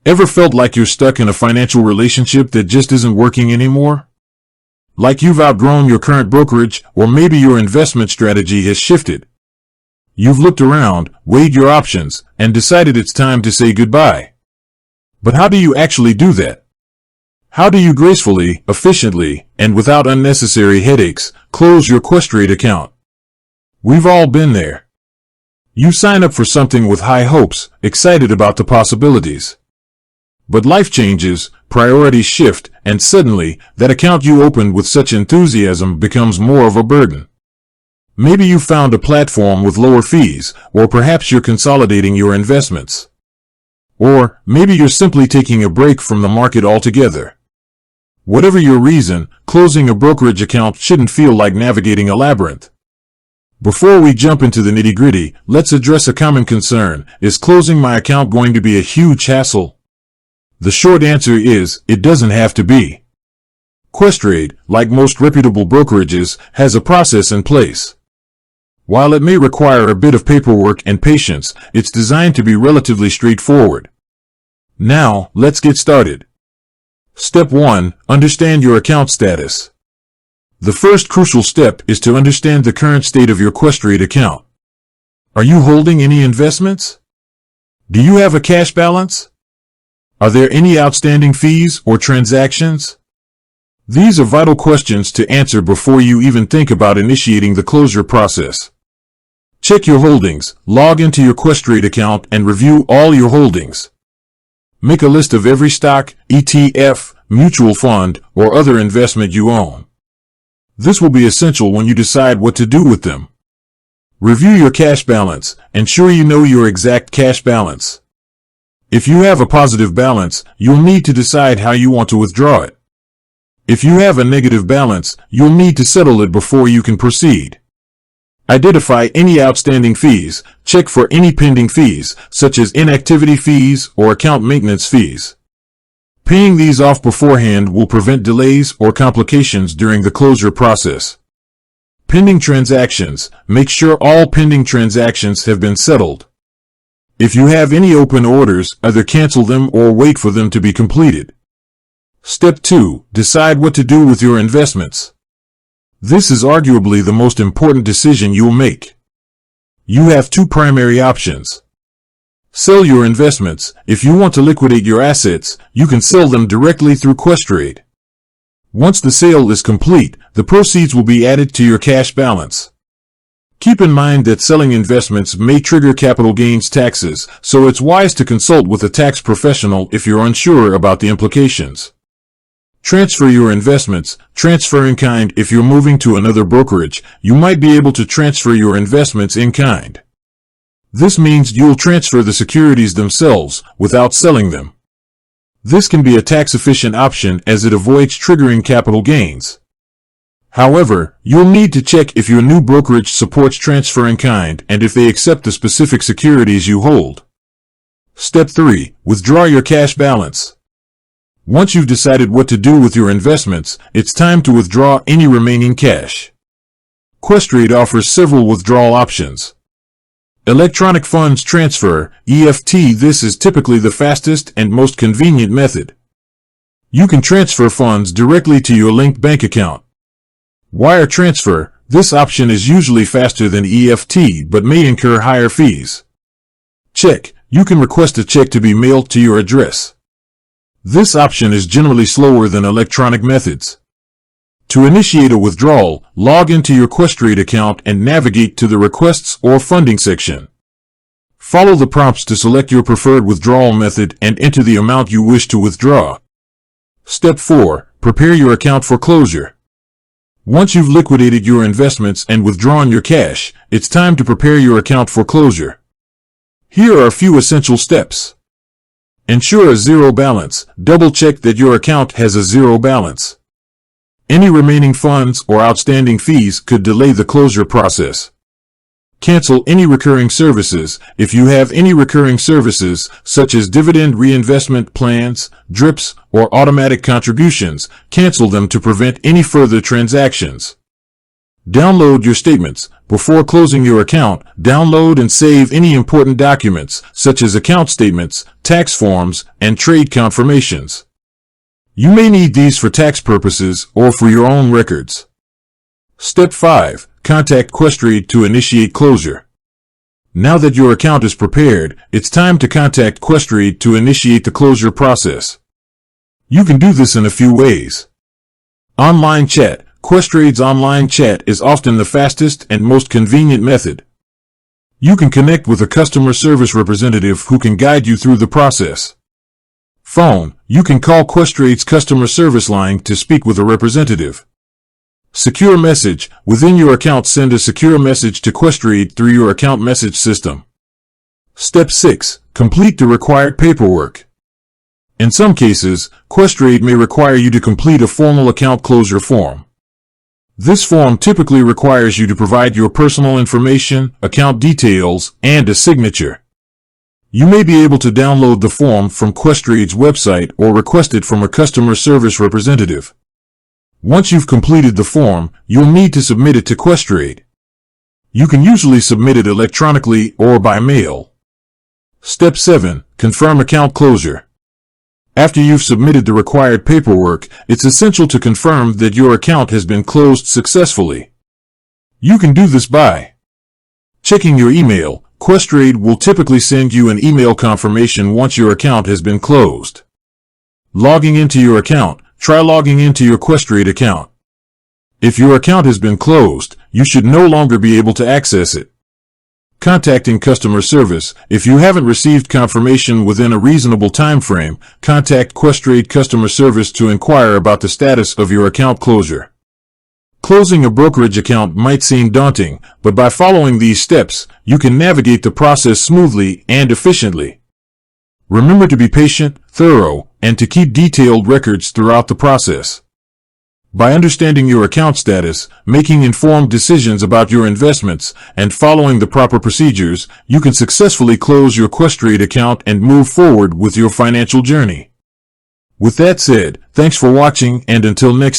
Ever felt like you're stuck in a financial relationship that just isn't working anymore? Like you've outgrown your current brokerage, or maybe your investment strategy has shifted. You've looked around, weighed your options, and decided it's time to say goodbye. But how do you actually do that? How do you gracefully, efficiently, and without unnecessary headaches, close your Questrade account? We've all been there. You sign up for something with high hopes, excited about the possibilities. But life changes, priorities shift, and suddenly, that account you opened with such enthusiasm becomes more of a burden. Maybe you found a platform with lower fees, or perhaps you're consolidating your investments. Or maybe you're simply taking a break from the market altogether. Whatever your reason, closing a brokerage account shouldn't feel like navigating a labyrinth. Before we jump into the nitty-gritty, let's address a common concern. Is closing my account going to be a huge hassle? The short answer is, it doesn't have to be. Questrade, like most reputable brokerages, has a process in place. While it may require a bit of paperwork and patience, it's designed to be relatively straightforward. Now, let's get started. Step 1. Understand your account status. The first crucial step is to understand the current state of your Questrade account. Are you holding any investments? Do you have a cash balance? Are there any outstanding fees or transactions? These are vital questions to answer before you even think about initiating the closure process. Check your holdings, log into your Questrade account, and review all your holdings. Make a list of every stock, ETF, mutual fund, or other investment you own. This will be essential when you decide what to do with them. Review your cash balance. Ensure you know your exact cash balance. If you have a positive balance, you'll need to decide how you want to withdraw it. If you have a negative balance, you'll need to settle it before you can proceed. Identify any outstanding fees. Check for any pending fees, such as inactivity fees or account maintenance fees. Paying these off beforehand will prevent delays or complications during the closure process. Pending transactions. Make sure all pending transactions have been settled. If you have any open orders, either cancel them or wait for them to be completed. Step 2. Decide what to do with your investments. This is arguably the most important decision you'll make. You have two primary options. Sell your investments. If you want to liquidate your assets, you can sell them directly through Questrade. Once the sale is complete, the proceeds will be added to your cash balance. Keep in mind that selling investments may trigger capital gains taxes, so it's wise to consult with a tax professional if you're unsure about the implications. Transfer your investments. Transfer in kind. If you're moving to another brokerage, you might be able to transfer your investments in kind. This means you'll transfer the securities themselves without selling them. This can be a tax-efficient option as it avoids triggering capital gains. However, you'll need to check if your new brokerage supports transfer in kind and if they accept the specific securities you hold. Step 3. Withdraw your cash balance. Once you've decided what to do with your investments, it's time to withdraw any remaining cash. Questrade offers several withdrawal options. Electronic funds transfer, EFT. This is typically the fastest and most convenient method. You can transfer funds directly to your linked bank account. Wire transfer. This option is usually faster than EFT but may incur higher fees. Check. You can request a check to be mailed to your address. This option is generally slower than electronic methods. To initiate a withdrawal, log into your Questrade account and navigate to the Requests or Funding section. Follow the prompts to select your preferred withdrawal method and enter the amount you wish to withdraw. Step 4. Prepare your account for closure. Once you've liquidated your investments and withdrawn your cash, it's time to prepare your account for closure. Here are a few essential steps. Ensure a zero balance. Double-check that your account has a zero balance. Any remaining funds or outstanding fees could delay the closure process. Cancel any recurring services. If you have any recurring services, such as dividend reinvestment plans, DRIPs, or automatic contributions, cancel them to prevent any further transactions. Download your statements. Before closing your account, download and save any important documents, such as account statements, tax forms, and trade confirmations. You may need these for tax purposes or for your own records. Step 5. Contact Questrade to initiate closure. Now that your account is prepared, it's time to contact Questrade to initiate the closure process. You can do this in a few ways. Online chat. Questrade's online chat is often the fastest and most convenient method. You can connect with a customer service representative who can guide you through the process. Phone. You can call Questrade's customer service line to speak with a representative. Secure message. Within your account, send a secure message to Questrade through your account message system. Step 6. Complete the required paperwork. In some cases, Questrade may require you to complete a formal account closure form. This form typically requires you to provide your personal information, account details, and a signature. You may be able to download the form from Questrade's website or request it from a customer service representative. Once you've completed the form, you'll need to submit it to Questrade. You can usually submit it electronically or by mail. Step 7. Confirm account closure. After you've submitted the required paperwork, it's essential to confirm that your account has been closed successfully. You can do this by checking your email. Questrade will typically send you an email confirmation once your account has been closed. Logging into your account. Try logging into your Questrade account. If your account has been closed, you should no longer be able to access it. Contacting customer service. If you haven't received confirmation within a reasonable time frame, contact Questrade customer service to inquire about the status of your account closure. Closing a brokerage account might seem daunting, but by following these steps, you can navigate the process smoothly and efficiently. Remember to be patient, thorough, and to keep detailed records throughout the process. By understanding your account status, making informed decisions about your investments, and following the proper procedures, you can successfully close your Questrade account and move forward with your financial journey. With that said, thanks for watching, and until next